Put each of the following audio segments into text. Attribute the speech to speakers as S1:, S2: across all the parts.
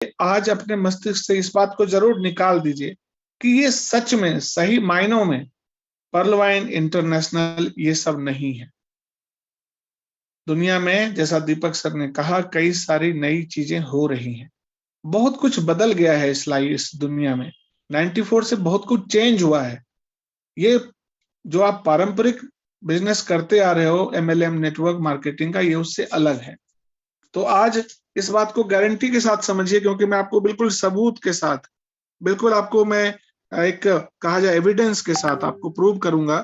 S1: आज अपने मस्तिष्क से इस बात को जरूर निकाल दीजिए कि ये सच में सही मायनों में पर्ल वाइन इंटरनेशनल ये सब नहीं है। दुनिया में जैसा दीपक सर ने कहा कई सारी नई चीजें हो रही हैं, बहुत कुछ बदल गया है इस दुनिया में। 94 से बहुत कुछ चेंज हुआ है। ये जो आप पारंपरिक बिजनेस करते आ रहे हो MLM नेटवर्क मार्केटिंग का, ये उससे अलग है। तो आज इस बात को गारंटी के साथ समझिए, क्योंकि मैं आपको बिल्कुल सबूत के साथ, बिल्कुल आपको मैं एक कहा जाए एविडेंस के साथ आपको प्रूव करूंगा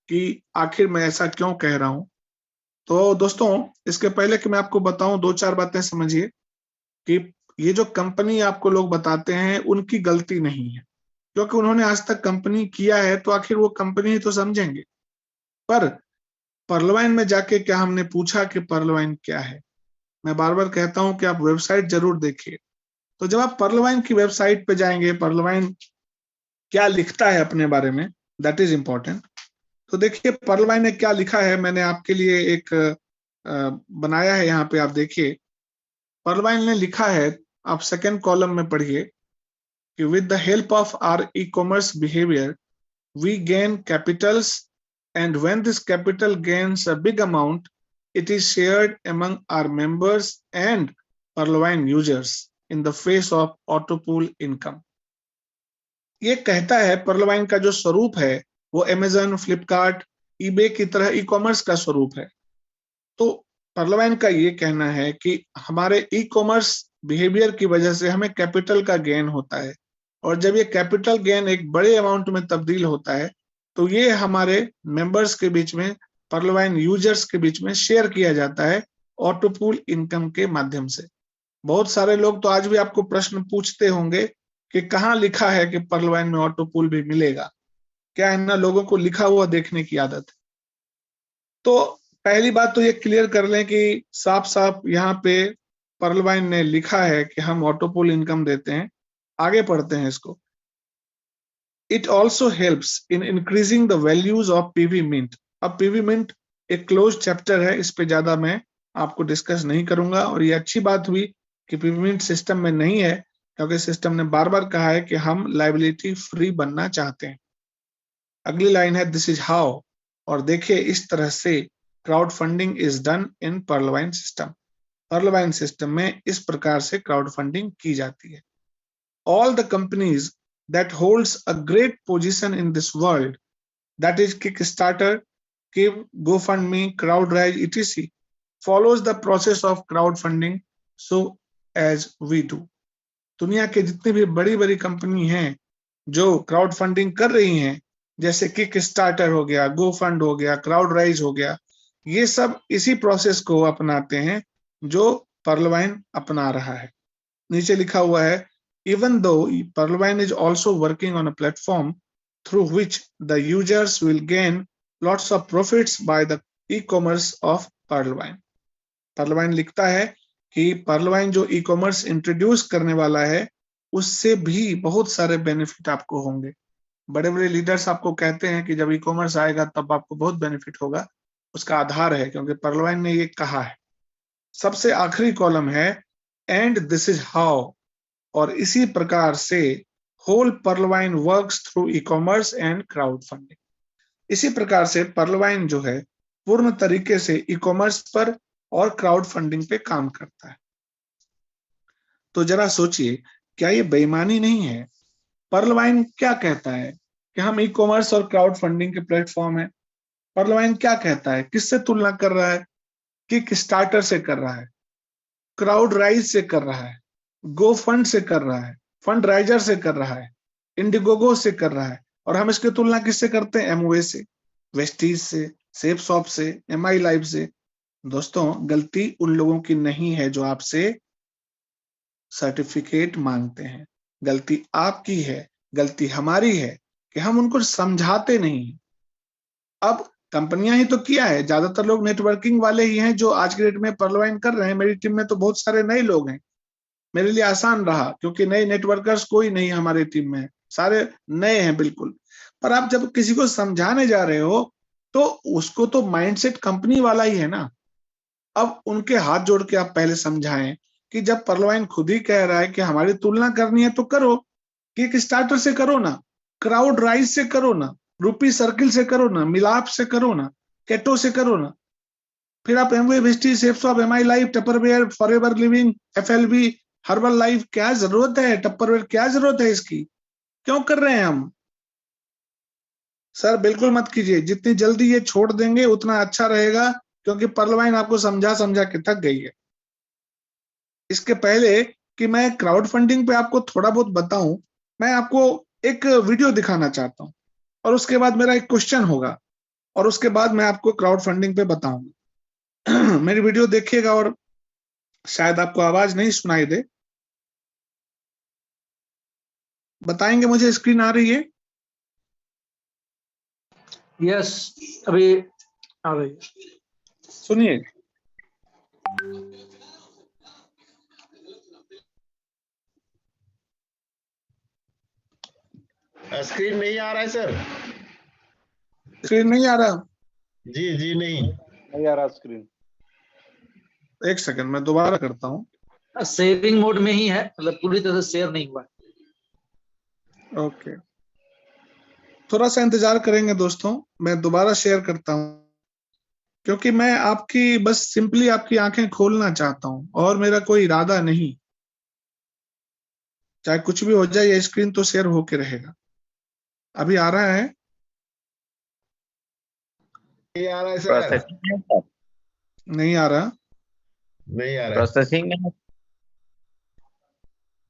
S1: कि आखिर मैं ऐसा क्यों कह रहा हूं। तो दोस्तों, इसके पहले कि मैं आपको बताऊं, दो चार बातें समझिए कि ये जो कंपनी आपको लोग बताते हैं उनकी गलती नहीं है, क्योंकि उन्होंने आज तक कंपनी किया है तो आखिर वो कंपनी ही तो समझेंगे। पर पर्ल वाइन में जाके क्या हमने पूछा कि पर्ल वाइन क्या है? मैं बार बार कहता हूं कि आप वेबसाइट जरूर देखिए। तो जब आप पर्ल वाइन की वेबसाइट पे जाएंगे, पर्ल वाइन क्या लिखता है अपने बारे में, दैट इज इंपॉर्टेंट। तो देखिए पर्ल वाइन ने क्या लिखा है, मैंने आपके लिए एक बनाया है, यहाँ पे आप देखिए। पर्ल वाइन ने लिखा है, आप सेकेंड कॉलम में पढ़िए कि with the help of our e commerce behaviour we gain capitals, and when this capital gains a big amount, it is shared among our members and Perlwine users in the face of auto-pool income. ये कहता है पर्लवाइन का जो स्वरूप है वो Amazon, Flipkart, eBay की तरह ई कॉमर्स का स्वरूप है। तो पर्लवाइन का ये कहना है कि हमारे ई कॉमर्स बिहेवियर की वजह से हमें कैपिटल का गेन होता है, और जब ये कैपिटल गेन एक बड़े अमाउंट में तब्दील होता है तो ये हमारे मेंबर्स के बीच में, पर्लवाइन यूजर्स के बीच में शेयर किया जाता है ऑटोपूल इनकम के माध्यम से। बहुत सारे लोग तो आज भी आपको प्रश्न पूछते होंगे कि कहाँ लिखा है कि पर्लवाइन में ऑटोपूल भी मिलेगा। क्या है ना, लोगों को लिखा हुआ देखने की आदत। तो पहली बात तो ये क्लियर कर लें कि साफ साफ यहाँ पे पर्लवाइन ने लिखा है कि हम ऑटोपूल इनकम देते हैं। आगे पढ़ते हैं इसको। It also helps in increasing the values of PV Mint. अब PV Mint एक क्लोज चैप्टर है, इस पे ज्यादा मैं आपको डिस्कस नहीं करूंगा। और ये अच्छी बात हुई कि PV Mint सिस्टम में नहीं है, क्योंकि सिस्टम ने बार बार कहा है कि हम लाइबिलिटी फ्री बनना चाहते हैं। अगली लाइन है दिस इज हाउ, और देखिए इस तरह से crowd funding is done in पर्लवाइन system. पर्लवाइन system में इस प्रकार से क्राउड फंडिंग की जाती है। All the companies that holds a great position in this world, that is Kickstarter, Give, GoFundMe, CrowdRise, etc., follows the process of crowdfunding so as we do. दुनिया के जितनी भी बड़ी बड़ी कंपनी हैं जो क्राउड फंडिंग कर रही हैं, जैसे किकस्टार्टर हो गया, गोफंड हो गया, क्राउडराइज हो गया, ये सब इसी प्रोसेस को अपनाते हैं जो पर्लवाइन अपना रहा है। नीचे लिखा हुआ है, even though Perlwine is also working on a platform through which the users will gain lots of profits by the e-commerce of Perlwine. Perlwine लिखता है कि Perlwine जो e-commerce इंट्रोड्यूस करने वाला है उससे भी बहुत सारे बेनिफिट आपको होंगे। बड़े बड़े लीडर्स आपको कहते हैं कि जब ई-कॉमर्स आएगा तब आपको बहुत बेनिफिट होगा। उसका आधार है क्योंकि पर्लवाइन ने ये कहा है। सबसे आखिरी कॉलम है एंड दिस इज हाउ, और इसी प्रकार से whole Pearlvine works through e commerce and crowdfunding. इसी प्रकार से पर्लवाइन जो है पूर्ण तरीके से ई कॉमर्स पर और क्राउड फंडिंग पे काम करता है। तो जरा सोचिए, क्या ये बेईमानी नहीं है? पर्लवाइन क्या कहता है कि हम ई कॉमर्स और क्राउड फंडिंग के प्लेटफॉर्म है। पर्लवाइन क्या कहता है, किससे तुलना कर रहा है? किकस्टार्टर से कर रहा है, क्राउड राइज से कर रहा है, गो फंड से कर रहा है, फंड राइजर से कर रहा है, इंडिगोगो से कर रहा है, और हम इसकी तुलना किससे करते हैं? एमवे से, वेस्टीज से, सेफ शॉप से, एमआई लाइव से। दोस्तों, गलती उन लोगों की नहीं है जो आपसे सर्टिफिकेट मांगते हैं, गलती आपकी है, गलती हमारी है कि हम उनको समझाते नहीं। अब कंपनियां ही तो किया है, ज्यादातर लोग नेटवर्किंग वाले ही हैं जो आज के डेट में पर्लवाइन कर रहे हैं। मेरी टीम में तो बहुत सारे नए लोग हैं, मेरे लिए आसान रहा क्योंकि नए नेटवर्कर्स कोई नहीं हमारे टीम में, सारे नए हैं बिल्कुल। पर आप जब किसी को समझाने जा रहे हो तो उसको तो माइंडसेट कंपनी वाला ही है ना। अब उनके हाथ जोड़ के आप पहले समझाएं कि जब पर्लवाइन खुद ही कह रहा है कि हमारी तुलना करनी है तो करो, कि एक स्टार्टर से करो ना, क्राउड राइज से करो ना, रूपी सर्किल से करो ना, मिलाप से करो ना, केटो से करो ना, फिर आप Amway Vestige, Safe Shop, MI Life, Tupperware, Forever Living, FLB, Herbalife, क्या जरूरत है टपरवेयर, क्या जरूरत है इसकी, क्यों कर रहे हैं हम? सर बिल्कुल मत कीजिए, जितनी जल्दी ये छोड़ देंगे उतना अच्छा रहेगा, क्योंकि पर्लवाइन आपको समझा समझा के थक गई है। इसके पहले कि मैं क्राउड फंडिंग पे आपको थोड़ा बहुत बताऊं, मैं आपको एक वीडियो दिखाना चाहता हूं, और उसके बाद मेरा एक क्वेश्चन होगा, और उसके बाद मैं आपको क्राउड फंडिंग पे बताऊंगा। मेरी वीडियो देखिएगा, और शायद आपको आवाज नहीं सुनाई दे, बताएंगे मुझे स्क्रीन आ रही है?
S2: यस, अभी आ रही है,
S1: सुनिए।
S3: स्क्रीन नहीं आ रहा है सर।
S1: स्क्रीन नहीं आ रहा?
S3: जी नहीं आ रहा स्क्रीन।
S1: एक सेकंड, मैं दोबारा करता हूँ।
S2: शेयरिंग मोड में ही है, मतलब पूरी तरह से शेयर नहीं हुआ।
S1: ओके, थोड़ा सा इंतजार करेंगे दोस्तों, मैं दोबारा शेयर करता हूँ, क्योंकि मैं आपकी बस सिंपली आपकी आंखें खोलना चाहता हूँ, और मेरा कोई इरादा नहीं, चाहे कुछ भी हो जाए ये स्क्रीन तो शेयर होके रहेगा। अभी आ रहा है?
S3: नहीं आ रहा है सर।
S1: नहीं आ रहा?
S3: नहीं आ रहा है।
S4: प्रोसेसिंग में।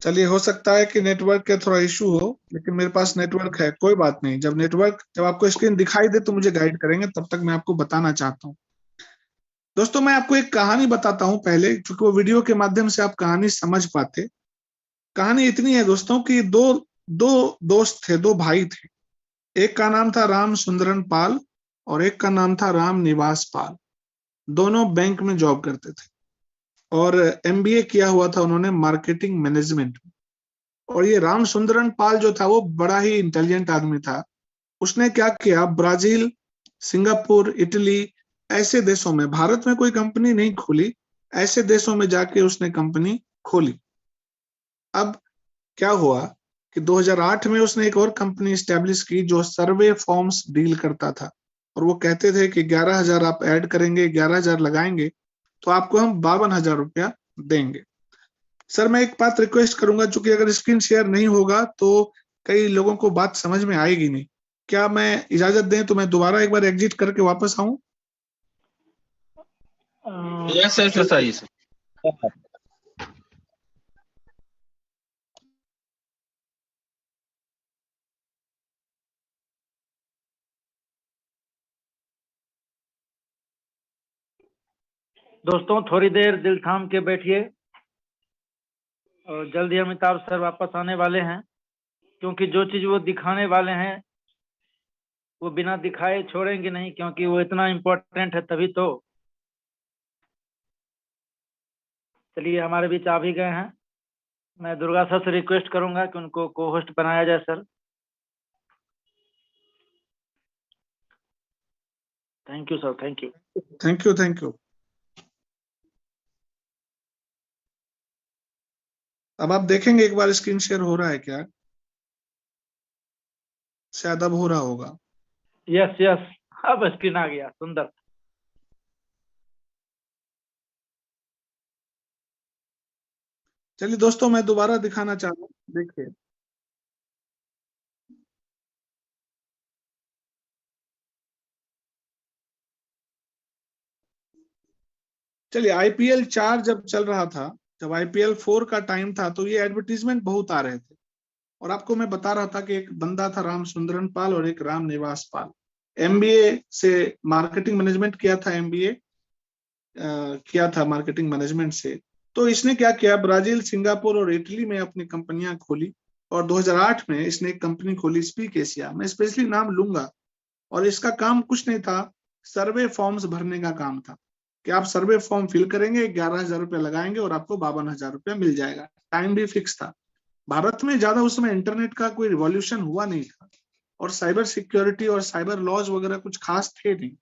S1: चलिए, हो सकता है कि नेटवर्क के थोड़ा इशू हो, लेकिन मेरे पास नेटवर्क है, कोई बात नहीं। जब आपको स्क्रीन दिखाई दे तो मुझे गाइड करेंगे, तब तक मैं आपको बताना चाहता हूँ। दोस्तों, मैं आपको एक कहानी बताता हूँ पहले, क्योंकि वो वीडियो के माध्यम से आप कहानी समझ पाते। कहानी इतनी है दोस्तों कि दो दो दोस्त थे, दो भाई थे। एक का नाम था राम सुंदरन पाल, और एक का नाम था राम निवास पाल। दोनों बैंक में जॉब करते थे, और एमबीए किया हुआ था उन्होंने मार्केटिंग मैनेजमेंट में। और ये राम सुंदरन पाल जो था वो बड़ा ही इंटेलिजेंट आदमी था। उसने क्या किया, ब्राजील, सिंगापुर, इटली, ऐसे देशों में, भारत में कोई कंपनी नहीं खोली, ऐसे देशों में जाके उसने कंपनी खोली। अब क्या हुआ कि 2008 में उसने एक और कंपनी स्टैब्लिश की जो सर्वे फॉर्म्स डील करता था, और वो कहते थे कि 11,000 आप ऐड करेंगे, 11,000 लगाएंगे तो आपको हम 52,000 रुपया देंगे। सर मैं एक बात रिक्वेस्ट करूंगा, चूंकि अगर स्क्रीन शेयर नहीं होगा तो कई लोगों को बात समझ में आएगी नहीं। क्या मैं इजाजत दें तो मैं दोबारा एक बार एग्जिट करके वापस आऊं?
S4: Yes yes yes.
S2: दोस्तों थोड़ी देर दिल थाम के बैठिए, और जल्दी अमिताभ सर वापस आने वाले हैं, क्योंकि जो चीज वो दिखाने वाले हैं वो बिना दिखाए छोड़ेंगे नहीं, क्योंकि वो इतना इम्पोर्टेंट है तभी तो। चलिए, हमारे बीच आ भी गए हैं। मैं दुर्गा सर से रिक्वेस्ट करूंगा कि उनको को होस्ट बनाया जाए sir. Thank you sir, thank you.
S1: Thank you, thank you. अब आप देखेंगे एक बार स्क्रीन शेयर हो रहा है क्या? शायद अब हो रहा होगा।
S2: यस यस, अब स्क्रीन आ गया, सुंदर।
S1: चलिए दोस्तों, मैं दोबारा दिखाना चाहता हूँ, देखिए। चलिए, आईपीएल 4 जब चल रहा था, जब आईपीएल 4 का टाइम था, तो ये एडवर्टीजमेंट बहुत आ रहे थे, और आपको मैं बता रहा था कि एक बंदा था राम सुंदरन पाल और एक राम निवास पाल। एमबीए से मार्केटिंग मैनेजमेंट किया था, एमबीए किया था मार्केटिंग मैनेजमेंट से। तो इसने क्या किया, ब्राजील, सिंगापुर और इटली में अपनी कंपनियां खोली, और 2008 में इसने एक कंपनी खोली स्पीक एशिया। मैं स्पेशली नाम लूंगा, और इसका काम कुछ नहीं था, सर्वे फॉर्म्स भरने का काम था, कि आप सर्वे फॉर्म फिल करेंगे, 11,000 रुपया लगाएंगे और आपको 52,000 रुपया मिल जाएगा। टाइम भी फिक्स था। भारत में ज्यादा उस समय इंटरनेट का कोई रिवॉल्यूशन हुआ नहीं था, और साइबर सिक्योरिटी और साइबर लॉज वगैरह कुछ खास थे नहीं।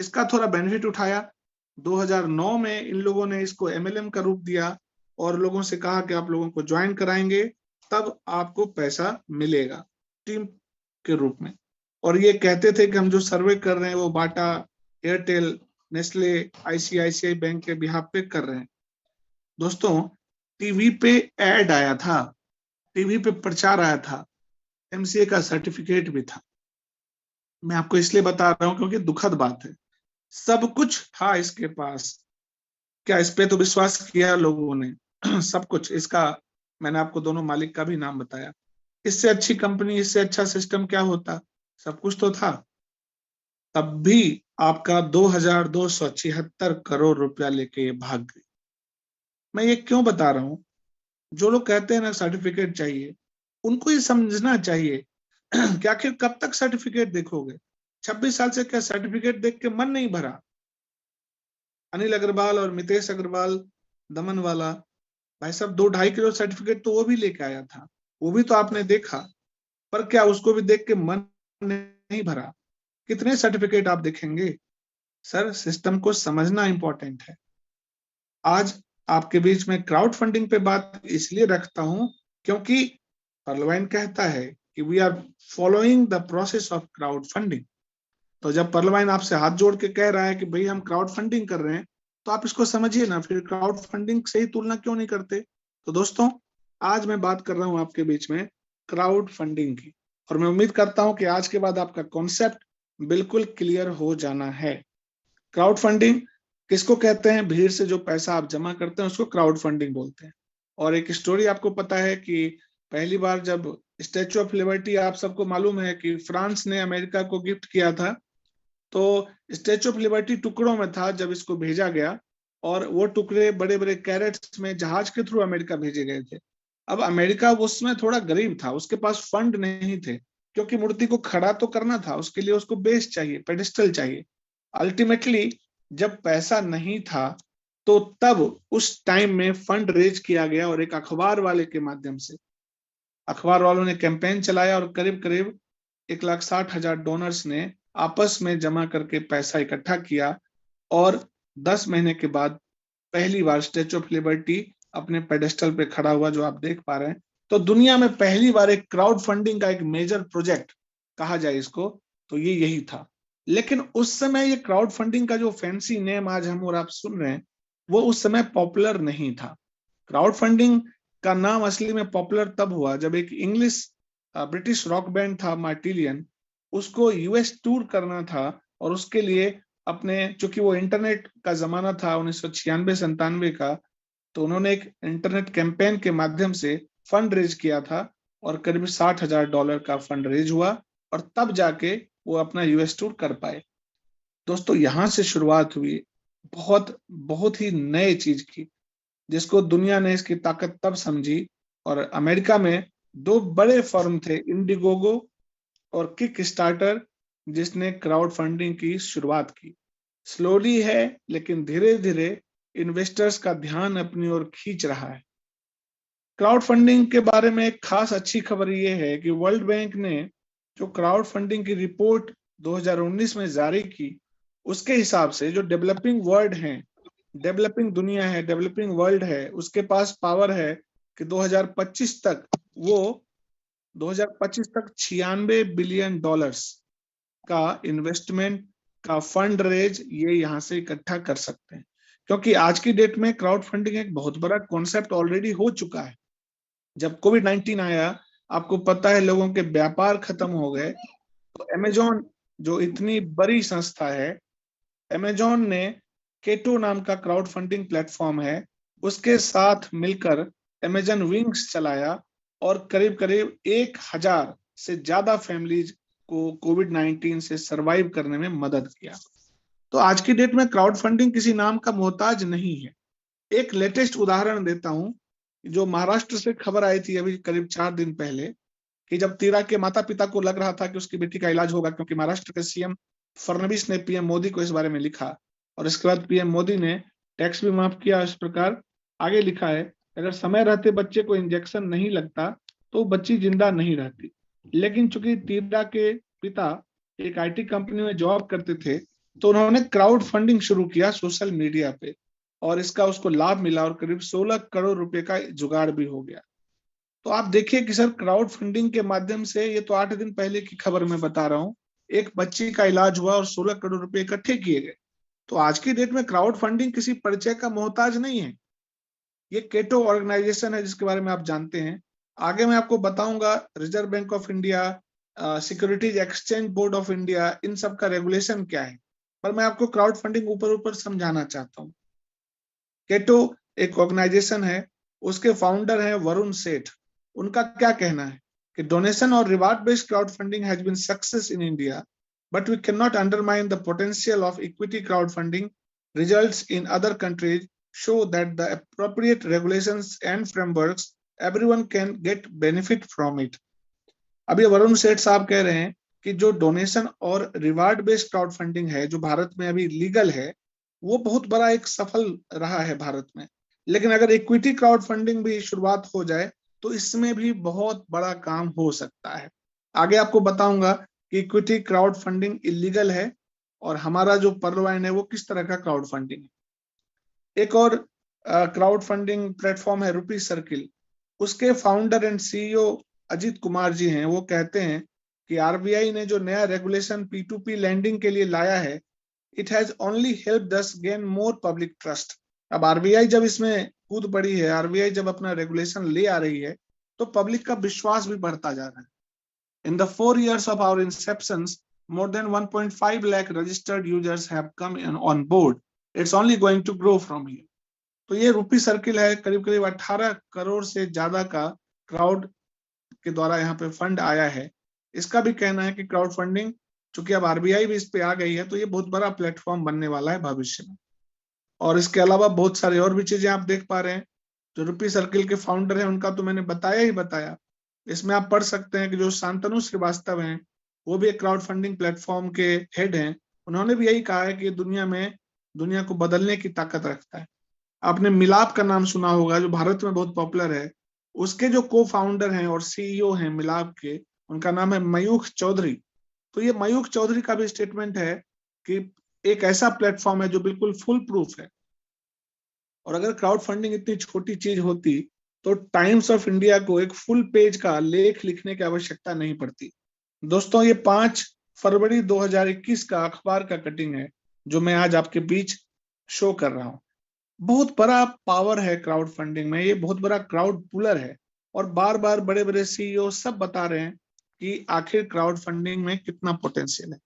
S1: इसका थोड़ा बेनिफिट उठाया। 2009 में इन लोगों ने इसको एमएलएम का रूप दिया, और लोगों से कहा कि आप लोगों को ज्वाइन कराएंगे, तब आपको पैसा मिलेगा टीम के रूप में। और ये कहते थे कि हम जो सर्वे कर रहे हैं वो बाटा, एयरटेल, नेस्ले, आईसीआईसीआई बैंक के बिहाफ पे कर रहे हैं। दोस्तों, टीवी पे एड आया था, टीवी पे प्रचार आया था, एमसीए का सर्टिफिकेट भी था। मैं आपको इसलिए बता रहा हूं क्योंकि दुखद बात है, सब कुछ था इसके पास। क्या इस पे तो विश्वास किया लोगों ने? सब कुछ इसका, मैंने आपको दोनों मालिक का भी नाम बताया। इससे अच्छी कंपनी, इससे अच्छा सिस्टम क्या होता? सब कुछ तो था। तब भी आपका 2276 करोड़ रुपया लेके ये भाग गई। मैं ये क्यों बता रहा हूं? जो लोग कहते हैं ना सर्टिफिकेट चाहिए, उनको ये समझना चाहिए कि आखिर कब तक सर्टिफिकेट देखोगे? 26 साल से क्या सर्टिफिकेट देख के मन नहीं भरा? अनिल अग्रवाल और मितेश अग्रवाल, दमन वाला भाई साहब, 2-2.5 किलो सर्टिफिकेट तो वो भी लेके आया था, वो भी तो आपने देखा। पर क्या उसको भी देख के मन नहीं भरा? कितने सर्टिफिकेट आप देखेंगे? सर, सिस्टम को समझना इंपॉर्टेंट है। आज आपके बीच में क्राउड फंडिंग पे बात इसलिए रखता हूं क्योंकि पर्लवाइन कहता है कि we are following the process of crowdfunding. तो जब पर्लवाइन आपसे हाथ जोड़ के कह रहा है कि भाई हम क्राउड फंडिंग कर रहे हैं, तो आप इसको समझिए ना, फिर क्राउड फंडिंग से ही तुलना क्यों नहीं करते? तो दोस्तों, आज मैं बात कर रहा हूं आपके बीच में क्राउड फंडिंग की, और मैं उम्मीद करता हूं कि आज के बाद आपका कॉन्सेप्ट बिल्कुल क्लियर हो जाना है। क्राउड फंडिंग किसको कहते हैं? भीड़ से जो पैसा आप जमा करते हैं उसको क्राउड फंडिंग बोलते हैं। और एक स्टोरी आपको पता है कि पहली बार जब स्टैचू ऑफ लिबर्टी, आप सबको मालूम है कि फ्रांस ने अमेरिका को गिफ्ट किया था, तो स्टैचू ऑफ लिबर्टी टुकड़ों में था जब इसको भेजा गया, और वो टुकड़े बड़े बड़े कैरेट्स में जहाज के थ्रू अमेरिका भेजे गए थे। अब अमेरिका उसमें थोड़ा गरीब था, उसके पास फंड नहीं थे, क्योंकि मूर्ति को खड़ा तो करना था, उसके लिए उसको बेस चाहिए, पेडिस्टल चाहिए। अल्टीमेटली जब पैसा नहीं था, तो तब उस टाइम में फंड रेज किया गया, और एक अखबार वाले के माध्यम से अखबार वालों ने कैंपेन चलाया, और करीब करीब 1,60,000 डोनर्स ने आपस में जमा करके पैसा इकट्ठा किया, और 10 महीने के बाद पहली बार स्टैचू ऑफ लिबर्टी अपने पेडेस्टल पे खड़ा हुआ, जो आप देख पा रहे हैं। तो दुनिया में पहली बार एक क्राउड फंडिंग का एक मेजर प्रोजेक्ट कहा जाए इसको, तो ये यही था। लेकिन उस समय ये क्राउड फंडिंग का जो फैंसी नेम आज हम और आप सुन रहे हैं, वो उस समय पॉपुलर नहीं था। क्राउड फंडिंग का नाम असली में पॉपुलर तब हुआ जब एक इंग्लिश ब्रिटिश रॉक बैंड था मार्टिलियन, उसको यूएस टूर करना था, और उसके लिए अपने, चूंकि वो इंटरनेट का जमाना था 1996-97 का, तो उन्होंने एक इंटरनेट कैंपेन के माध्यम से फंड रेज किया था, और करीब $60,000 का फंड रेज हुआ, और तब जाके वो अपना यूएस टूर कर पाए। दोस्तों, यहां से शुरुआत हुई बहुत बहुत ही नए चीज की, जिसको दुनिया ने इसकी ताकत तब समझी। और अमेरिका में 2 बड़े फर्म थे, इंडिगोगो और किक स्टार्टर, जिसने क्राउड फंडिंग की शुरुआत की। स्लोली है, लेकिन धीरे धीरे इन्वेस्टर्स का ध्यान अपनी ओर खींच रहा है। क्राउड फंडिंग के बारे में एक खास अच्छी खबर यह है कि वर्ल्ड बैंक ने जो क्राउड फंडिंग की रिपोर्ट 2019 में जारी की, उसके हिसाब से जो डेवलपिंग वर्ल्ड है, डेवलपिंग दुनिया है, डेवलपिंग वर्ल्ड है, उसके पास पावर है कि 2025 तक वो 2025 तक $96 बिलियन का इन्वेस्टमेंट का फंड रेज ये यहाँ से इकट्ठा कर सकते हैं। क्योंकि आज की डेट में क्राउड फंडिंग एक बहुत बड़ा कॉन्सेप्ट ऑलरेडी हो चुका है। जब कोविड-19 आया, आपको पता है लोगों के व्यापार खत्म हो गए, तो अमेजॉन जो इतनी बड़ी संस्था है, अमेजॉन ने केटो नाम का क्राउड फंडिंग प्लेटफॉर्म है, उसके साथ मिलकर अमेजॉन विंग्स चलाया, और करीब करीब 1,000 से ज्यादा फैमिलीज को कोविड-19 से सरवाइव करने में मदद किया। तो आज की डेट में क्राउड फंडिंग किसी नाम का मोहताज नहीं है। एक लेटेस्ट उदाहरण देता हूं, जो महाराष्ट्र से खबर आई थी अभी करीब 4 दिन पहले, कि जब तीरा के माता पिता को लग रहा था कि उसकी बेटी का इलाज होगा, क्योंकि महाराष्ट्र के सीएम फडणवीस ने पीएम मोदी को इस बारे में लिखा, और इसके बाद पीएम मोदी ने टैक्स भी माफ किया। इस प्रकार आगे लिखा है, अगर समय रहते बच्चे को इंजेक्शन नहीं लगता तो बच्ची जिंदा नहीं रहती। लेकिन चूंकि तीरा के पिता एक आईटी कंपनी में जॉब करते थे, तो उन्होंने क्राउड फंडिंग शुरू किया सोशल मीडिया पे, और इसका उसको लाभ मिला और करीब 16 करोड़ रुपए का जुगाड़ भी हो गया। तो आप देखिए कि सर क्राउड फंडिंग के माध्यम से, ये तो 8 दिन पहले की खबर मैं बता रहा हूँ, एक बच्ची का इलाज हुआ और 16 करोड़ रुपए इकट्ठे किए गए। तो आज की डेट में क्राउड फंडिंग किसी परिचय का मोहताज नहीं है। ये केटो ऑर्गेनाइजेशन है जिसके बारे में आप जानते हैं। आगे मैं आपको बताऊंगा Reserve Bank of India, Securities Exchange Board of India, इन सब का रेगुलेशन क्या है, पर मैं आपको क्राउड फंडिंग ऊपर ऊपर समझाना चाहता हूँ। केटो एक ऑर्गेनाइजेशन है, उसके फाउंडर हैं वरुण सेठ। उनका क्या कहना है कि डोनेशन और reward based crowdfunding has been success in India, but we can not undermine the potential of equity crowdfunding. Results in other countries show that the appropriate regulations and frameworks everyone can get benefit from it। अब ये वरुण सेठ साहब कह रहे हैं कि जो donation और रिवार्ड बेस्ड क्राउड फंडिंग है जो भारत में अभी लीगल है, वो बहुत बड़ा एक सफल रहा है भारत में। लेकिन अगर इक्विटी क्राउड फंडिंग भी शुरुआत हो जाए तो इसमें भी बहुत बड़ा काम हो सकता है। आगे आपको बताऊंगा कि इक्विटी क्राउड फंडिंग इलीगल है और हमारा जो पर्लवाइन है वो किस तरह का क्राउड फंडिंग है। एक और क्राउड फंडिंग प्लेटफॉर्म है रुपी सर्किल। उसके founder and CEO Ajit Kumar ji हैं। वो कहते हैं कि आरबीआई ने जो नया रेगुलेशन P2P लैंडिंग के लिए लाया है, it has only helped us gain more public trust. अब आरबीआई जब इसमें कूद पड़ी है, आरबीआई जब अपना रेगुलेशन ले आ रही है, तो पब्लिक का विश्वास भी बढ़ता जा रहा है। In the 4 years of our inceptions, more than 1.5 lakh registered users have come on board. It's only going to grow from here। तो ये रुपी सर्किल है, करीब करीब 18 करोड़ से ज्यादा का क्राउड के द्वारा यहाँ पे फंड आया है। इसका भी कहना है कि क्राउड फंडिंग, चूंकि अब आरबीआई भी इस पे आ गई है, तो ये बहुत बड़ा प्लेटफॉर्म बनने वाला है भविष्य में। और इसके अलावा बहुत सारे और भी चीजें आप देख पा रहे हैं। जो रुपी सर्किल के फाउंडर हैं उनका तो मैंने बताया ही बताया। इसमें आप पढ़ सकते हैं कि जो शांतनु श्रीवास्तव हैं, वो भी एक क्राउड फंडिंग प्लेटफॉर्म के हेड हैं। उन्होंने भी यही कहा है कि दुनिया को बदलने की ताकत रखता है। आपने मिलाप का नाम सुना होगा, जो भारत में बहुत पॉपुलर है। उसके जो को फाउंडर हैं और सीईओ हैं मिलाप के, उनका नाम है मयूख चौधरी। तो ये मयूख चौधरी का भी स्टेटमेंट है कि एक ऐसा प्लेटफॉर्म है जो बिल्कुल फुल प्रूफ है। और अगर क्राउड फंडिंग इतनी छोटी चीज होती तो टाइम्स ऑफ इंडिया को एक फुल पेज का लेख लिखने की आवश्यकता नहीं पड़ती। दोस्तों, ये 5 फरवरी 2021 का अखबार का कटिंग है जो मैं आज आपके बीच शो कर रहा हूं। बहुत बड़ा पावर है क्राउड फंडिंग में, ये बहुत बड़ा क्राउड पुलर है। और बार बार बड़े बड़े सीईओ सब बता रहे हैं कि आखिर क्राउड फंडिंग में कितना पोटेंशियल है।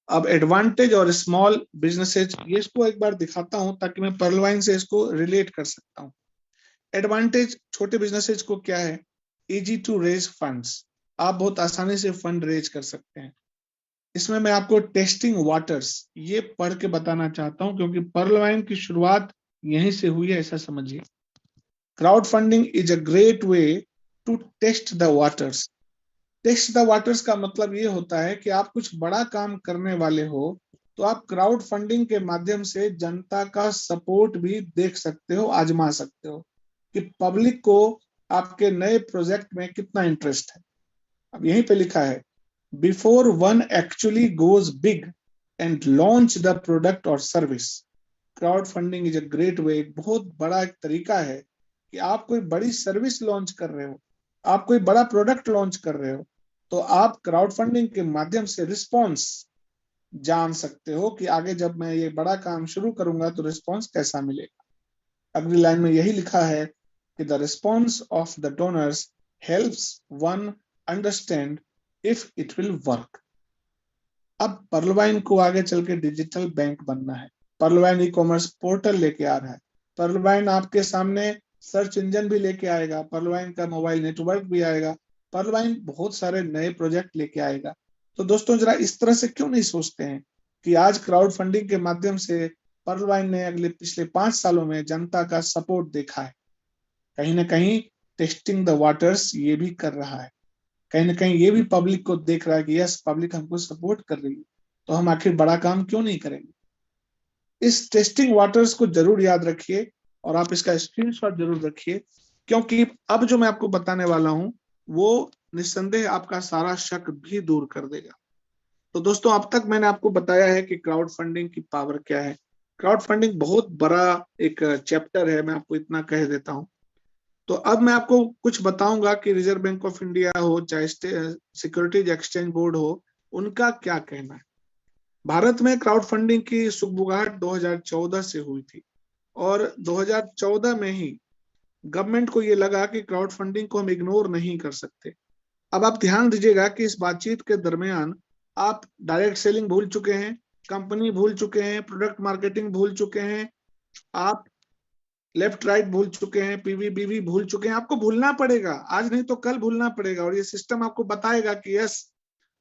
S1: अब एडवांटेज और स्मॉल बिजनेसेस, ये इसको एक बार दिखाता हूं ताकि मैं पर्लवाइन से इसको रिलेट कर सकता हूं। एडवांटेज छोटे बिजनेसेस को क्या है? इजी टू रेज फंड्स, आप बहुत आसानी से फंड रेज कर सकते हैं। इसमें मैं आपको टेस्टिंग वाटर्स ये पढ़ के बताना चाहता हूं, क्योंकि पर्लवाइन की शुरुआत यहीं से हुई है, ऐसा समझिए। Crowd funding is a great way to test the waters. Test the waters का मतलब ये होता है कि आप कुछ बड़ा काम करने वाले हो तो आप क्राउड फंडिंग के माध्यम से जनता का सपोर्ट भी देख सकते हो, आजमा सकते हो कि पब्लिक को आपके नए प्रोजेक्ट में कितना इंटरेस्ट है। अब यहीं पे लिखा है, before one actually goes big and launch the product और service, crowd funding is a great way. एक बहुत बड़ा एक तरीका है कि आप कोई बड़ी सर्विस लॉन्च कर रहे हो, आप कोई बड़ा प्रोडक्ट लॉन्च कर रहे हो, तो आप क्राउड फंडिंग के माध्यम से रिस्पॉन्स जान सकते हो कि आगे जब मैं ये बड़ा काम शुरू करूंगा तो रिस्पॉन्स कैसा मिलेगा। अगली लाइन में यही लिखा है कि the response of the donors helps one understand if it will work. अब पर्लवाइन को आगे चल के डिजिटल बैंक बनना है। पर्लवाइन ई कॉमर्स पोर्टल लेके आ रहा है। पर्लवाइन आपके सामने सर्च इंजन भी लेके आएगा, पर्लवाइन का मोबाइल नेटवर्क भी आएगा, पर्लवाइन बहुत सारे नए प्रोजेक्ट लेके आएगा। तो दोस्तों, जरा इस तरह से क्यों नहीं सोचते हैं कि आज क्राउड फंडिंग के माध्यम से पर्लवाइन ने पिछले 5 सालों में जनता का सपोर्ट देखा है। कहीं ना कहीं टेस्टिंग द वाटर्स ये भी कर रहा है, कहीं ना कहीं ये भी पब्लिक को देख रहा है कि यस, पब्लिक हमको सपोर्ट कर रही है, तो हम आखिर बड़ा काम क्यों नहीं करेंगे। इस टेस्टिंग वाटर्स को जरूर याद रखिए और आप इसका स्क्रीनशॉट जरूर रखिए, क्योंकि अब जो मैं आपको बताने वाला हूं वो निस्संदेह आपका सारा शक भी दूर कर देगा। तो दोस्तों, अब तक मैंने आपको बताया है कि क्राउड फंडिंग की पावर क्या है, क्राउड फंडिंग बहुत बड़ा एक चैप्टर है, मैं आपको इतना कह देता हूं। तो अब मैं आपको कुछ बताऊंगा कि रिजर्व बैंक ऑफ इंडिया हो चाहे सिक्योरिटीज एक्सचेंज बोर्ड हो, उनका क्या कहना है। भारत में क्राउड फंडिंग की सुगबुगाहट 2014 से हुई थी और 2014 में ही गवर्नमेंट को ये लगा कि क्राउड फंडिंग को हम इग्नोर नहीं कर सकते। अब आप ध्यान दीजिएगा कि इस बातचीत के दरमियान आप डायरेक्ट सेलिंग भूल चुके हैं, कंपनी भूल चुके हैं, प्रोडक्ट मार्केटिंग भूल चुके हैं, आप लेफ्ट राइट भूल चुके हैं, पीवी भूल चुके हैं। आपको भूलना पड़ेगा, आज नहीं तो कल भूलना पड़ेगा, और ये सिस्टम आपको बताएगा कि yes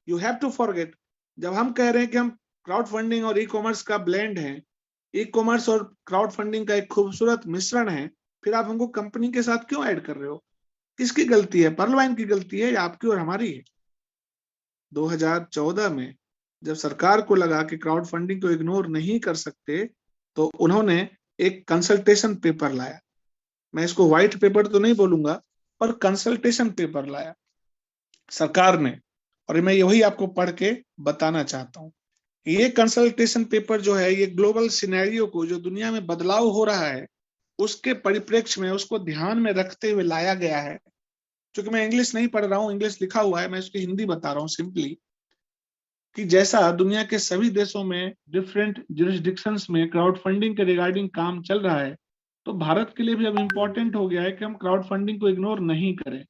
S1: you have to forget. जब हम कह रहे हैं कि हम क्राउड फंडिंग और ई कॉमर्स का ब्लेंड है, ई कॉमर्स और क्राउड फंडिंग का एक खूबसूरत मिश्रण है, फिर आप हमको कंपनी के साथ क्यों ऐड कर रहे हो? किसकी गलती है? पर्लवाइन की गलती है या आपकी और हमारी है? 2014 में जब सरकार को लगा कि क्राउड फंडिंग को इग्नोर नहीं कर सकते, तो उन्होंने एक कंसल्टेशन पेपर लाया। मैं इसको व्हाइट पेपर तो नहीं बोलूंगा, पर कंसल्टेशन पेपर लाया सरकार ने, और मैं यही आपको पढ़ के बताना चाहता हूँ। ये कंसल्टेशन पेपर जो है, ये ग्लोबल सिनेरियो को, जो दुनिया में बदलाव हो रहा है उसके परिप्रेक्ष्य में, उसको ध्यान में रखते हुए लाया गया है। क्योंकि मैं इंग्लिश नहीं पढ़ रहा हूँ, इंग्लिश लिखा हुआ है, मैं इसकी हिंदी बता रहा हूँ सिंपली, कि जैसा दुनिया के सभी देशों में डिफरेंट जुरिस्डिक्शंस में क्राउड फंडिंग के रिगार्डिंग काम चल रहा है, तो भारत के लिए भी अब इम्पोर्टेंट हो गया है कि हम क्राउड फंडिंग को इग्नोर नहीं करें।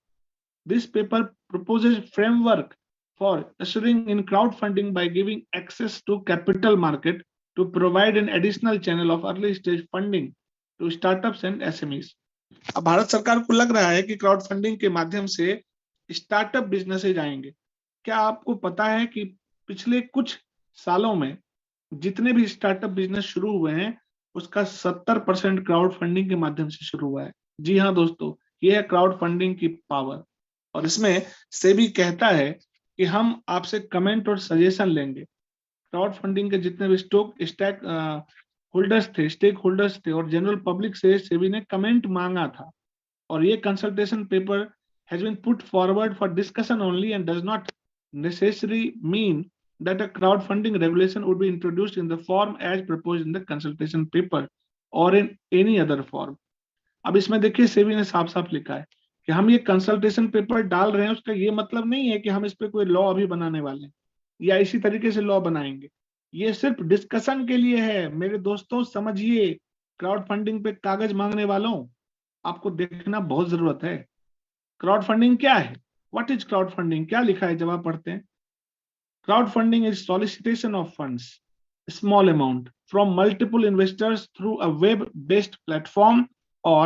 S1: This paper proposes framework for ushering in crowdfunding by giving access to capital market to provide an additional channel of early stage funding to startups and SMEs। अब भारत सरकार को लग रहा है कि क्राउड फंडिंग के माध्यम से स्टार्टअप बिजनेसेज आएंगे। क्या आपको पता है कि पिछले कुछ सालों में जितने भी स्टार्टअप बिजनेस शुरू हुए हैं उसका 70% क्राउड फंडिंग के माध्यम से शुरू हुआ है। जी हाँ दोस्तों, ये है क्राउड फंडिंग की पावर। और इसमें सेबी कहता है कि हम आपसे कमेंट और सजेशन लेंगे। क्राउड फंडिंग के जितने भी स्टेक होल्डर्स थे और जनरल पब्लिक से सेबी ने कमेंट मांगा था, और ये consultation paper has been put forward for discussion only and does not necessary mean that a crowdfunding regulation would be introduced in the form as proposed in the consultation paper or in any other form। अब इसमें देखिए सेबी ने साफ साफ लिखा है कि हम ये कंसल्टेशन पेपर डाल रहे हैं, उसका ये मतलब नहीं है कि हम इस पे कोई लॉ अभी बनाने वाले हैं या इसी तरीके से लॉ बनाएंगे। ये सिर्फ डिस्कशन के लिए है। मेरे दोस्तों समझिए, क्राउड फंडिंग पे कागज मांगने वालों, आपको देखना बहुत जरूरत है। क्राउड फंडिंग क्या है? What is crowd funding? क्या लिखा है जब आप पढ़ते हैं? Crowdfunding is solicitation of funds, small amount, from multiple investors through a web-based platform or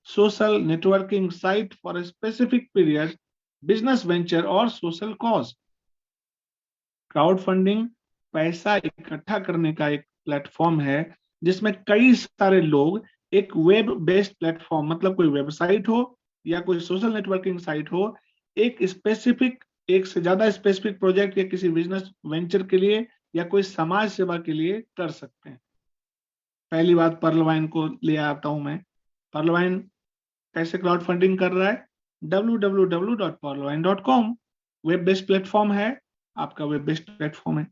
S1: social networking site for a specific period, business venture or social cause। Crowdfunding पैसा इकट्ठा करने का एक प्लेटफॉर्म है जिसमें कई सारे लोग एक वेब बेस्ड प्लेटफॉर्म, मतलब कोई वेबसाइट हो या कोई सोशल नेटवर्किंग साइट हो, एक स्पेसिफिक, एक से ज्यादा स्पेसिफिक प्रोजेक्ट या किसी बिजनेस वेंचर के लिए या कोई समाज सेवा के लिए कर सकते हैं। पहली बात पर्लवाइन को ले आता हूं मैं। पर्लवाइन कैसे क्राउड फंडिंग कर रहा है? www.parlvine.com वेब बेस्ड प्लेटफॉर्म है, आपका वेब बेस्ड प्लेटफॉर्म है।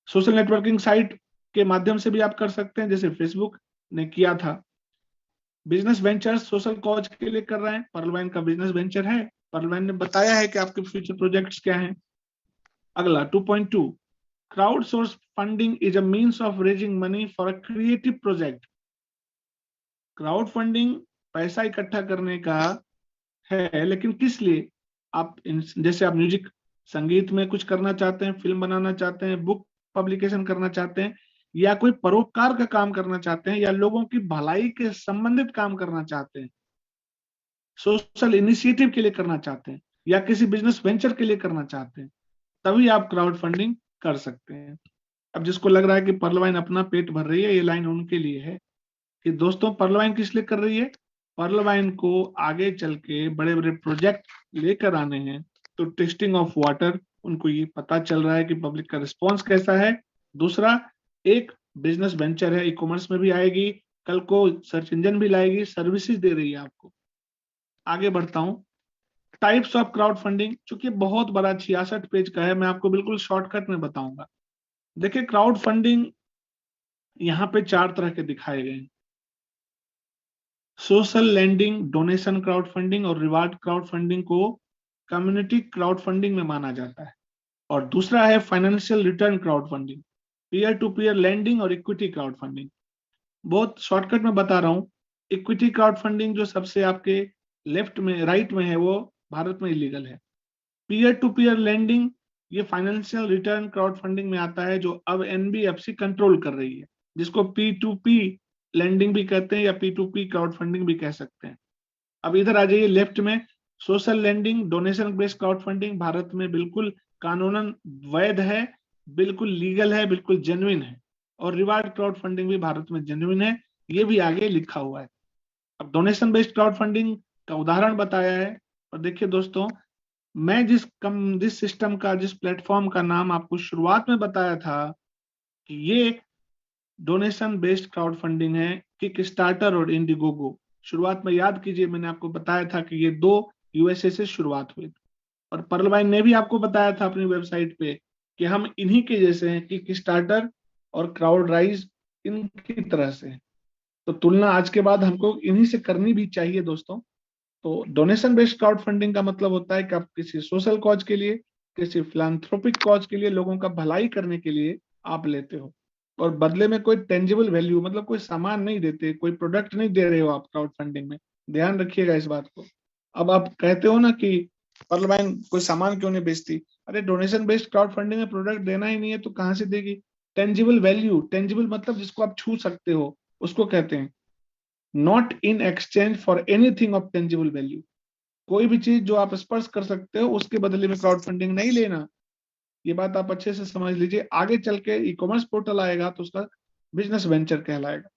S1: सोशल नेटवर्किंग साइट के माध्यम से भी आप कर सकते हैं, जैसे फेसबुक ने किया था। बिजनेस वेंचर्स सोशल कॉज के लिए कर रहे हैं, पर्लवाइन का बिजनेस वेंचर है, पर्लवाइन ने बताया है कि आपके फ्यूचर प्रोजेक्ट्स क्या हैं। अगला 2.2, crowd source funding is a means of raising money for a creative project. Crowd funding पैसा इकट्ठा करने का है, लेकिन किस लिए? आप जैसे आप म्यूजिक, संगीत में कुछ करना चाहते हैं, फिल्म बनाना चाहते हैं, बुक पब्लिकेशन करना चाहते हैं, या कोई परोपकार का काम करना चाहते हैं, या लोगों की भलाई के संबंधित काम करना चाहते हैं, सोशल इनिशिएटिव के लिए करना चाहते हैं, या किसी बिजनेस वेंचर के लिए करना चाहते हैं, तभी आप क्राउड फंडिंग कर सकते हैं। अब जिसको लग रहा है कि पर्लवाइन अपना पेट भर रही है, ये लाइन उनके लिए है कि दोस्तों पर्लवाइन किस लिए कर रही है? पर्लवाइन को आगे चल के बड़े बड़े प्रोजेक्ट लेकर आने हैं, तो टेस्टिंग ऑफ वाटर, उनको ये पता चल रहा है कि पब्लिक का रिस्पॉन्स कैसा है। दूसरा, एक बिजनेस वेंचर है, ई कॉमर्स में भी आएगी, कल को सर्च इंजन भी लाएगी, सर्विसेज दे रही है आपको। आगे बढ़ता हूं, टाइप्स ऑफ क्राउड फंडिंग, चूंकि बहुत बड़ा 66 पेज का है, मैं आपको बिल्कुल शॉर्टकट में बताऊंगा। देखिए, क्राउड फंडिंग यहाँ पे 4 तरह के दिखाए गए हैं। Social lending, donation crowdfunding और रिवार्ड क्राउड फंडिंग को कम्युनिटी क्राउड फंडिंग में माना जाता है। और दूसरा है financial return crowdfunding, peer to peer lending और इक्विटी क्राउड फंडिंग। बहुत शॉर्टकट में बता रहा हूं, इक्विटी क्राउड फंडिंग जो सबसे आपके लेफ्ट में राइट में है वो भारत में इलीगल है। पीयर टू पीयर लैंडिंग ये फाइनेंशियल रिटर्न क्राउड फंडिंग में आता है, जो अब एनबीएफसी कंट्रोल कर रही है, जिसको पी टू पी लैंडिंग भी कहते हैं या P to P crowdfunding भी कह सकते हैं। अब इधर आ जाइए लेफ्ट में, social lending, donation based crowdfunding Bharat में बिल्कुल कानूनन वैध है, बिल्कुल लीगल है, बिल्कुल जेन्युइन है। और रिवार्ड क्राउड फंडिंग भी भारत में जेन्युइन है, ये भी आगे लिखा हुआ है। अब डोनेशन बेस्ड क्राउड फंडिंग का उदाहरण बताया है। और देखिए दोस्तों, मैं जिस सिस्टम का, जिस प्लेटफॉर्म का नाम आपको शुरुआत में बताया था कि ये डोनेशन बेस्ड क्राउड फंडिंग है, किक स्टार्टर और इंडिगोगो। शुरुआत में याद कीजिए, मैंने आपको बताया था कि ये 2 यूएसए से शुरुआत हुई। और पर्लवाइन ने भी आपको बताया था अपनी वेबसाइट पे कि हम इन्हीं के जैसे हैं, किक स्टार्टर और क्राउड राइज इनकी तरह से। तो तुलना आज के बाद हमको इन्हीं से करनी भी चाहिए दोस्तों। तो डोनेशन बेस्ड क्राउड फंडिंग का मतलब होता है कि आप किसी सोशल कॉज के लिए, किसी फिलैंथ्रोपिक कॉज के लिए, लोगों का भलाई करने के लिए आप लेते हो, और बदले में कोई टेंजिबल वैल्यू, मतलब कोई सामान नहीं देते, कोई प्रोडक्ट नहीं दे रहे हो आप क्राउड फंडिंग में। ध्यान रखिएगा इस बात को। अब आप कहते हो ना कि पर्लवाइन कोई सामान क्यों नहीं बेचती? अरे डोनेशन बेस्ड क्राउड फंडिंग में प्रोडक्ट देना ही नहीं है तो कहां से देगी? टेंजिबल वैल्यू, टेंजिबल मतलब जिसको आप छू सकते हो, उसको कहते हैं। Not in exchange for anything of tangible value. कोई भी चीज जो आप स्पर्श कर सकते हो उसके बदले में क्राउड फंडिंग नहीं लेना। ये बात आप अच्छे से समझ लीजिए। आगे चल के ई कॉमर्स पोर्टल आएगा तो उसका बिजनेस वेंचर कहलाएगा।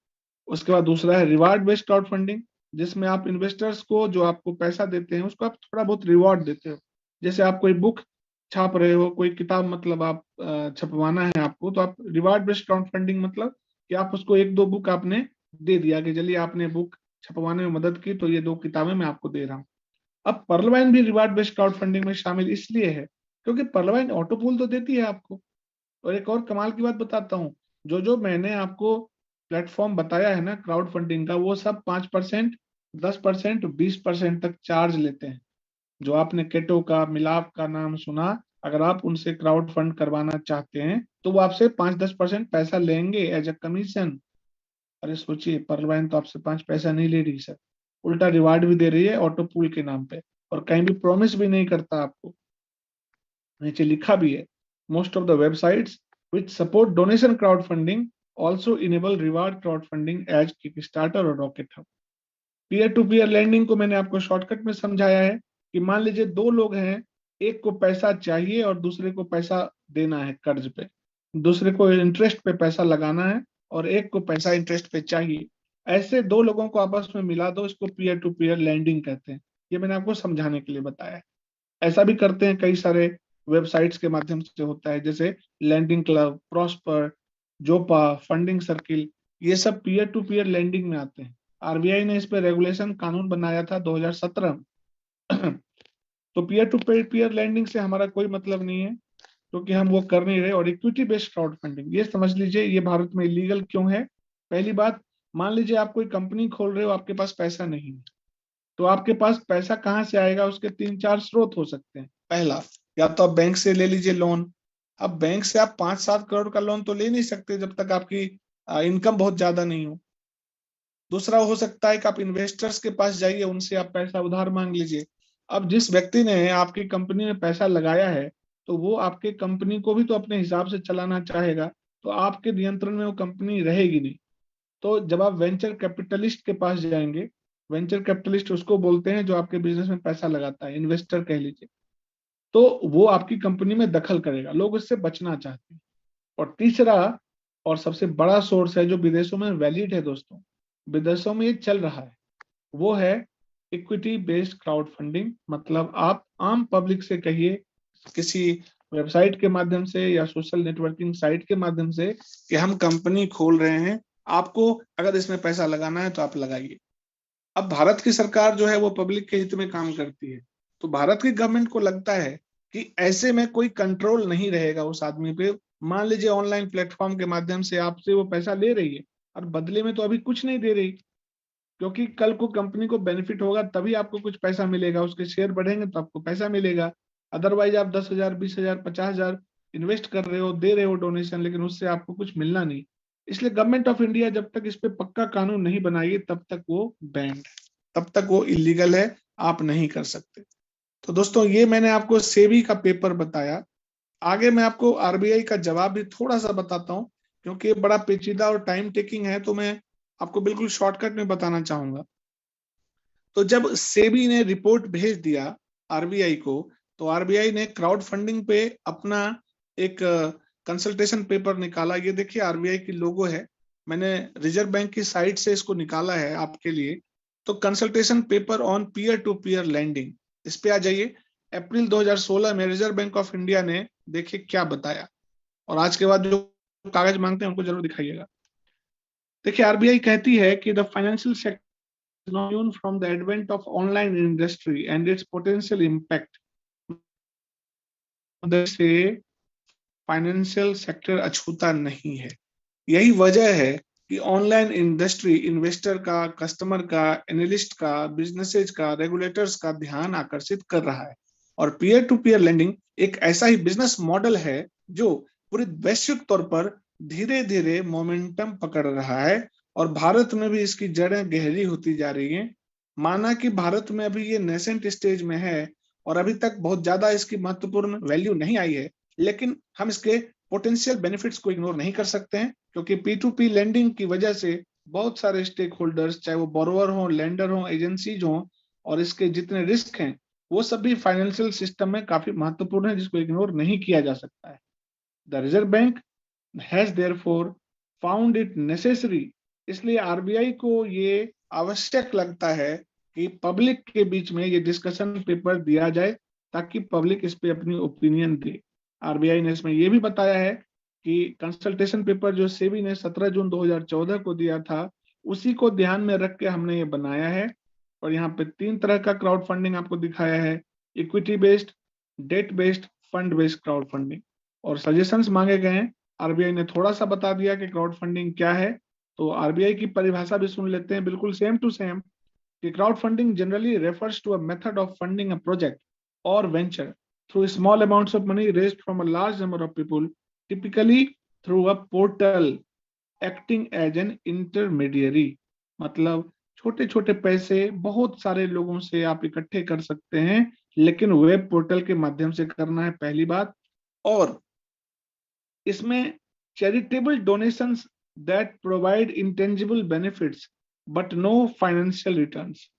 S1: उसके बाद दूसरा है रिवार्ड बेस्ड क्राउड फंडिंग, जिसमें आप इन्वेस्टर्स को, जो आपको पैसा देते हैं, उसको आप थोड़ा बहुत रिवॉर्ड देते हो। जैसे आप कोई बुक छाप रहे हो, कोई किताब मतलब आप छपवाना है आपको, तो आप रिवार्ड बेस्ड क्राउड फंडिंग मतलब कि आप उसको 1-2 बुक आपने दे दिया कि चलिए आपने बुक छपवाने में मदद की तो ये 2 किताबें मैं आपको दे रहा हूँ। अब पर्लवाइन भी रिवार्ड बेस्ड क्राउड फंडिंग में शामिल इसलिए है क्योंकि पर्लवाइन ऑटो पूल तो देती है आपको। और एक और कमाल की बात बताता हूँ, जो जो मैंने आपको प्लेटफॉर्म बताया है ना क्राउड फंडिंग का, वो सब 5%, 10%, 20% तक चार्ज लेते हैं। जो आपने केटो का, मिलाप का नाम सुना, अगर आप उनसे क्राउड फंड करवाना चाहते हैं तो वो आपसे 5-10% पैसा लेंगे एज अ कमीशन। अरे सोचिए, पर्लवाइन तो आपसे 5 पैसा नहीं ले रही सर, उल्टा रिवार्ड भी दे रही है ऑटो पूल के नाम पे, और कहीं भी प्रॉमिस भी नहीं करता आपको। नीचे लिखा भी है, most of the websites which support donation crowdfunding also enable reward crowdfunding as Kickstarter और Rocket Hub। Peer to peer lending को मैंने आपको शॉर्टकट में समझाया है कि मान लीजिए 2 लोग हैं, एक को पैसा चाहिए और दूसरे को पैसा देना है कर्ज पे, दूसरे को इंटरेस्ट पे पैसा लगाना है और एक को पैसा इंटरेस्ट पे चाहिए। ऐसे 2 लोगों को आपस में मिला दो, इसको पीयर टू पीयर लैंडिंग कहते हैं। ये मैंने आपको समझाने के लिए बताया है। ऐसा भी करते हैं कई सारे वेबसाइट्स के माध्यम से होता है, जैसे Lending Club, Prosper, Zopa, Funding Circle, ये सब पीयर टू पीयर लैंडिंग में आते हैं। आरबीआई ने इस पे रेगुलेशन कानून बनाया था 2017 में। तो पीयर टू पीयर लैंडिंग से हमारा कोई मतलब नहीं है क्योंकि हम वो कर नहीं रहे। और इक्विटी बेस्ड क्राउड फंडिंग, ये समझ लीजिए ये भारत में इलीगल क्यों है। पहली बात, मान लीजिए आप कोई कंपनी खोल रहे हो, आपके पास पैसा नहीं है, तो आपके पास पैसा कहाँ से आएगा? उसके 3-4 स्रोत हो सकते हैं। पहला, या तो आप बैंक से ले लीजिए लोन। अब बैंक से आप 5-7 करोड़ का लोन तो ले नहीं सकते जब तक आपकी इनकम बहुत ज्यादा नहीं हो। दूसरा हो सकता है कि आप इन्वेस्टर्स के पास जाइए, उनसे आप पैसा उधार मांग लीजिए। अब जिस व्यक्ति ने आपकी कंपनी में पैसा लगाया है तो वो आपके कंपनी को भी तो अपने हिसाब से चलाना चाहेगा, तो आपके नियंत्रण में वो कंपनी रहेगी नहीं। तो जब आप वेंचर कैपिटलिस्ट के पास जाएंगे, वेंचर कैपिटलिस्ट उसको बोलते हैं जो आपके बिजनेस में पैसा लगाता है, इन्वेस्टर कह लीजिए, तो वो आपकी कंपनी में दखल करेगा। लोग इससे बचना चाहते हैं। और तीसरा और सबसे बड़ा सोर्स है जो विदेशों में वैलिड है दोस्तों, विदेशों में ये चल रहा है, वो है इक्विटी बेस्ड क्राउड फंडिंग। मतलब आप आम पब्लिक से कहिए, किसी वेबसाइट के माध्यम से या सोशल नेटवर्किंग साइट के माध्यम से कि हम कंपनी खोल रहे हैं, आपको अगर इसमें पैसा लगाना है तो आप लगाइए। अब भारत की सरकार जो है वो पब्लिक के हित में काम करती है, तो भारत की गवर्नमेंट को लगता है कि ऐसे में कोई कंट्रोल नहीं रहेगा उस आदमी पे, मान लीजिए ऑनलाइन प्लेटफॉर्म के माध्यम से आपसे वो पैसा ले रही है और बदले में तो अभी कुछ नहीं दे रही, क्योंकि कल को कंपनी को बेनिफिट होगा तभी आपको कुछ पैसा मिलेगा, उसके शेयर बढ़ेंगे तो आपको पैसा मिलेगा। अदरवाइज आप 10,000, 20,000, 50,000 इन्वेस्ट कर रहे हो, दे रहे हो डोनेशन, लेकिन उससे आपको कुछ मिलना नहीं। इसलिए गवर्नमेंट ऑफ इंडिया जब तक इस पे पक्का कानून नहीं बनाएगी तब तक वो बैंड है, तब तक वो इलीगल है, आप नहीं कर सकते। तो दोस्तों ये मैंने आपको सेबी का पेपर बताया। आगे मैं आपको आरबीआई का जवाब भी थोड़ा सा बताता हूं, क्योंकि ये बड़ा पेचीदा और टाइम टेकिंग है, तो मैं आपको बिल्कुल शॉर्टकट में बताना चाहूंगा। तो जब सेबी ने रिपोर्ट भेज दिया आरबीआई को, तो आरबीआई ने क्राउड फंडिंग पे अपना एक कंसल्टेशन पेपर निकाला। ये देखिए आरबीआई की लोगो है, मैंने रिजर्व बैंक की साइट से इसको निकाला है आपके लिए। तो consultation paper on peer to peer lending, इस पे आ जाइए। अप्रैल 2016 में रिजर्व बैंक ऑफ इंडिया ने देखिए क्या बताया, और आज के बाद जो कागज मांगते हैं उनको जरूर दिखाइएगा। देखिए आरबीआई कहती है कि the financial sector known from the advent of online industry and its potential impact से फाइनेंशियल सेक्टर अछूता नहीं है। यही वजह है कि ऑनलाइन इंडस्ट्री इन्वेस्टर का, कस्टमर का, एनालिस्ट का, बिजनेसेस का, रेगुलेटर्स का ध्यान आकर्षित कर रहा है। और पीयर टू पीयर लेंडिंग एक ऐसा ही बिजनेस मॉडल है जो पूरे वैश्विक तौर पर धीरे धीरे मोमेंटम पकड़ रहा है, और भारत में भी इसकी जड़ें गहरी होती जा रही हैं। माना कि भारत में अभी ये नेसेंट स्टेज में है और अभी तक बहुत ज्यादा इसकी महत्वपूर्ण वैल्यू नहीं आई है, लेकिन हम इसके पोटेंशियल बेनिफिट्स को इग्नोर नहीं कर सकते हैं, क्योंकि P2P लेंडिंग की वजह से बहुत सारे स्टेक होल्डर्स, चाहे वो बोरोवर हो, लेंडर हो, एजेंसीज हो, और इसके जितने रिस्क हैं वो सभी फाइनेंशियल सिस्टम में काफी महत्वपूर्ण है, जिसको इग्नोर नहीं किया जा सकता है। The reserve bank has therefore found it necessary, इसलिए आरबीआई को ये आवश्यक लगता है कि पब्लिक के बीच में ये डिस्कशन पेपर दिया जाए, ताकि पब्लिक इस पे अपनी ओपिनियन दे। आरबीआई ने इसमें यह भी बताया है कि कंसल्टेशन पेपर जो सेबी ने 17 जून 2014 को दिया था, उसी को ध्यान में रख के हमने ये बनाया है। और यहाँ पे 3 तरह का क्राउड फंडिंग आपको दिखाया है: equity based, debt based, fund based crowdfunding. और सजेशंस मांगे गए हैं। आरबीआई ने थोड़ा सा बता दिया कि क्राउड फंडिंग क्या है, तो आरबीआई की परिभाषा भी सुन लेते हैं, बिल्कुल सेम टू सेम, कि crowdfunding generally refers to a method of funding a project और venture through small amounts of money raised from a large number of people, typically through a portal acting as an intermediary। मतलब छोटे छोटे पैसे बहुत सारे लोगों से आप इकट्ठे कर सकते हैं, लेकिन वेब पोर्टल के माध्यम से करना है, पहली बात। और इसमें charitable donations that provide intangible benefits but no financial returns.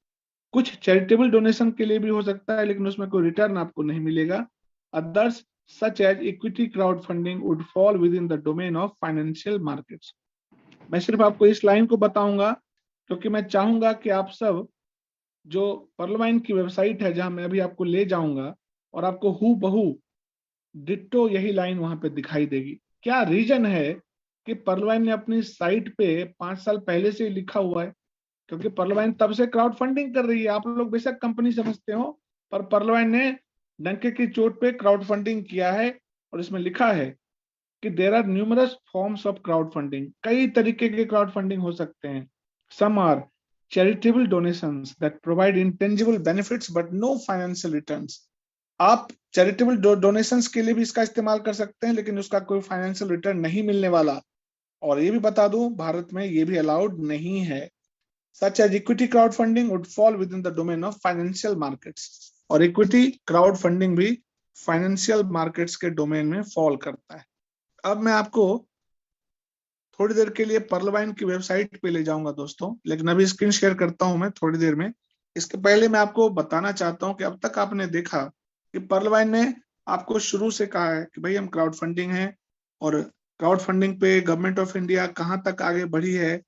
S1: कुछ चैरिटेबल डोनेशन के लिए भी हो सकता है, लेकिन उसमें कोई रिटर्न आपको नहीं मिलेगा। Others such as equity crowdfunding would fall within the domain of financial markets. मैं सिर्फ आपको इस लाइन को बताऊंगा क्योंकि मैं चाहूंगा कि आप सब, जो पर्लवाइन की वेबसाइट है जहां मैं अभी आपको ले जाऊंगा, और आपको हु बहू डिट्टो यही लाइन वहां पे दिखाई देगी। क्या रीजन है कि पर्लवाइन ने अपनी साइट पे 5 साल पहले से लिखा हुआ है? क्योंकि पर्लवाइन तब से क्राउड फंडिंग कर रही है। आप लोग बेशक कंपनी समझते हो, पर पर्लवाइन ने डंके की चोट पे क्राउड फंडिंग किया है। और इसमें लिखा है कि there are numerous forms of crowdfunding. कई तरीके के क्राउड फंडिंग हो सकते हैं। Some are charitable donations that provide intangible benefits but no financial returns. आप चैरिटेबल डोनेशंस के लिए भी इसका इस्तेमाल कर सकते हैं, लेकिन उसका कोई फाइनेंशियल रिटर्न नहीं मिलने वाला। और ये भी बता दूं, भारत में ये भी अलाउड नहीं है। Such as equity crowdfunding would fall within the domain of financial markets। और इक्विटी क्राउड फंडिंग भी फाइनेंशियल मार्केट्स के डोमेन में फॉल करता है। अब मैं आपको थोड़ी देर के लिए पर्लवाइन की वेबसाइट पे ले जाऊंगा दोस्तों, लेकिन अभी स्क्रीन शेयर करता हूं मैं थोड़ी देर में। इसके पहले मैं आपको बताना चाहता हूं कि अब तक आपने देखा कि पर्लवाइन ने आपको शुरू से कहा है कि भाई हम क्राउड फंडिंग है, और क्राउड फंडिंग पे गवर्नमेंट ऑफ इंडिया कहां तक आगे बढ़ी है,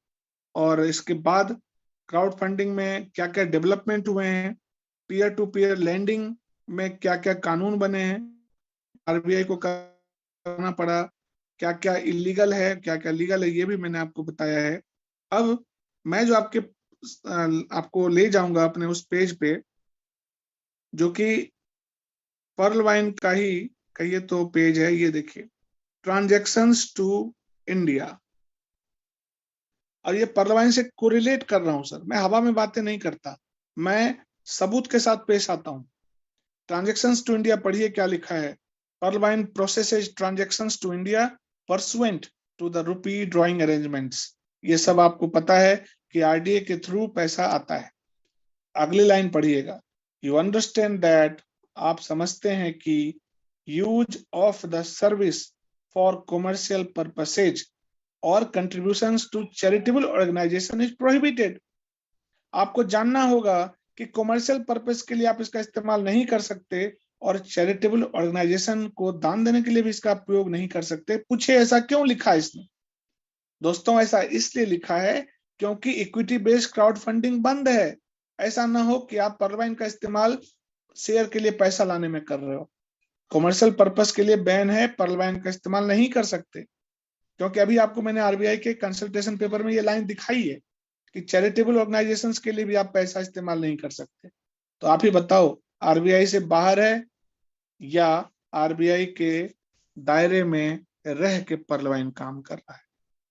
S1: और इसके बाद क्राउड फंडिंग में क्या क्या डेवलपमेंट हुए हैं, पीयर टू पीयर लैंडिंग में क्या क्या कानून बने हैं, आरबीआई को करना पड़ा, क्या क्या इलीगल है, क्या क्या लीगल है, ये भी मैंने आपको बताया है। अब मैं जो आपको ले जाऊंगा अपने उस पेज पे, जो कि पर्लवाइन का ही कहिए तो पेज है, ये देखिए ट्रांजैक्शंस टू इंडिया। और ये पर्ल से कोरिलेट कर रहा हूं सर, मैं हवा में बातें नहीं करता, मैं सबूत के साथ पेश आता हूं। ट्रांजैक्शंस टू इंडिया पढ़िए क्या लिखा है। Pearl processes transactions to India pursuant to the rupee drawing arrangements. ये सब आपको पता है कि आरडीए के थ्रू पैसा आता है। अगली लाइन पढ़िएगा, यू अंडरस्टैंड दैट, आप समझते हैं कि use of the service for commercial purposes और contributions to charitable organization is prohibited. आपको जानना होगा कि कॉमर्शियल पर्पस के लिए आप इसका इस्तेमाल नहीं कर सकते और चैरिटेबल ऑर्गेनाइजेशन को दान देने के लिए भी इसका प्रयोग नहीं कर सकते। पूछे ऐसा क्यों लिखा है इसने? दोस्तों ऐसा इसलिए लिखा है क्योंकि इक्विटी बेस्ड क्राउड फंडिंग बंद है। ऐसा ना हो कि आप पर्ल का इस्तेमाल शेयर के लिए पैसा लाने में कर रहे हो। कॉमर्शियल पर्पस के लिए बैन है, पर्ल का इस्तेमाल नहीं कर सकते। क्योंकि अभी आपको मैंने आरबीआई के कंसल्टेशन पेपर में ये लाइन दिखाई है कि चैरिटेबल ऑर्गेनाइजेशंस के लिए भी आप पैसा इस्तेमाल नहीं कर सकते। तो आप ही बताओ, आरबीआई से बाहर है या आरबीआई के दायरे में रह के पर्ल काम कर रहा है?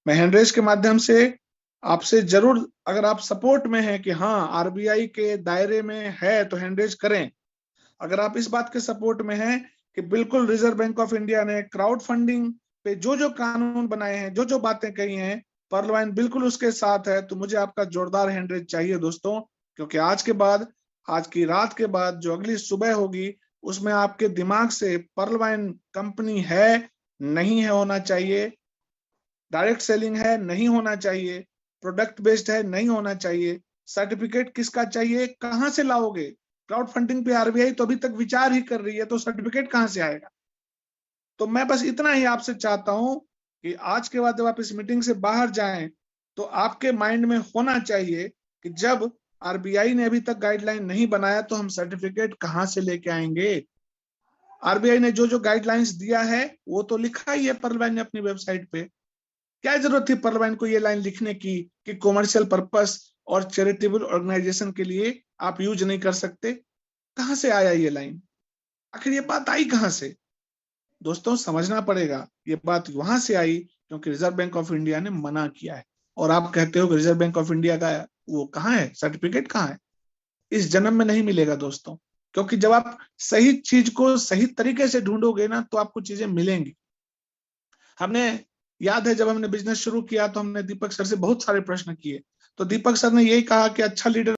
S1: मैं हैंड रेज के माध्यम से आपसे जरूर, अगर आप सपोर्ट में हैं कि हाँ आरबीआई के दायरे में है तो हैंड रेज करें। अगर आप इस बात के सपोर्ट में हैं कि बिल्कुल रिजर्व बैंक ऑफ इंडिया ने क्राउड फंडिंग पे जो कानून बनाए हैं, जो बातें कही हैं, पर्ल बिल्कुल उसके साथ है, तो मुझे आपका जोरदार हैंड रेज चाहिए दोस्तों। क्योंकि आज के बाद, आज की रात के बाद जो अगली सुबह होगी उसमें आपके दिमाग से पर्ल कंपनी है नहीं है होना चाहिए, डायरेक्ट सेलिंग है नहीं होना चाहिए, प्रोडक्ट बेस्ड है नहीं होना चाहिए, सर्टिफिकेट किसका चाहिए, कहां से लाओगे? क्राउड फंडिंग पे आरबीआई तो अभी तक विचार ही कर रही है, तो सर्टिफिकेट कहां से आएगा? तो मैं बस इतना ही आपसे चाहता हूं कि आज के बाद जब आप इस मीटिंग से बाहर जाएं तो आपके माइंड में होना चाहिए कि जब आरबीआई ने अभी तक गाइडलाइन नहीं बनाया तो हम सर्टिफिकेट कहां से लेके आएंगे? आरबीआई ने जो गाइडलाइंस दिया है वो तो लिखा ही है पर्ल ने अपनी वेबसाइट पे। क्या जरूरत थी पर्ल को ये लाइन लिखने की कि कॉमर्शियल पर्पस और चैरिटेबल ऑर्गेनाइजेशन के लिए आप यूज नहीं कर सकते? कहां से आया ये लाइन? आखिर ये बात आई कहां से? दोस्तों समझना पड़ेगा, ये बात वहां से आई क्योंकि रिजर्व बैंक ऑफ इंडिया ने मना किया है। और आप कहते हो कि रिजर्व बैंक ऑफ इंडिया का वो कहाँ है, सर्टिफिकेट कहाँ है? इस जन्म में नहीं मिलेगा दोस्तों, क्योंकि जब आप सही चीज को सही तरीके से ढूंढोगे ना तो आपको चीजें मिलेंगी। हमने, याद है जब हमने बिजनेस शुरू किया तो हमने दीपक सर से बहुत सारे प्रश्न किए, तो दीपक सर ने यही कहा कि अच्छा लीडर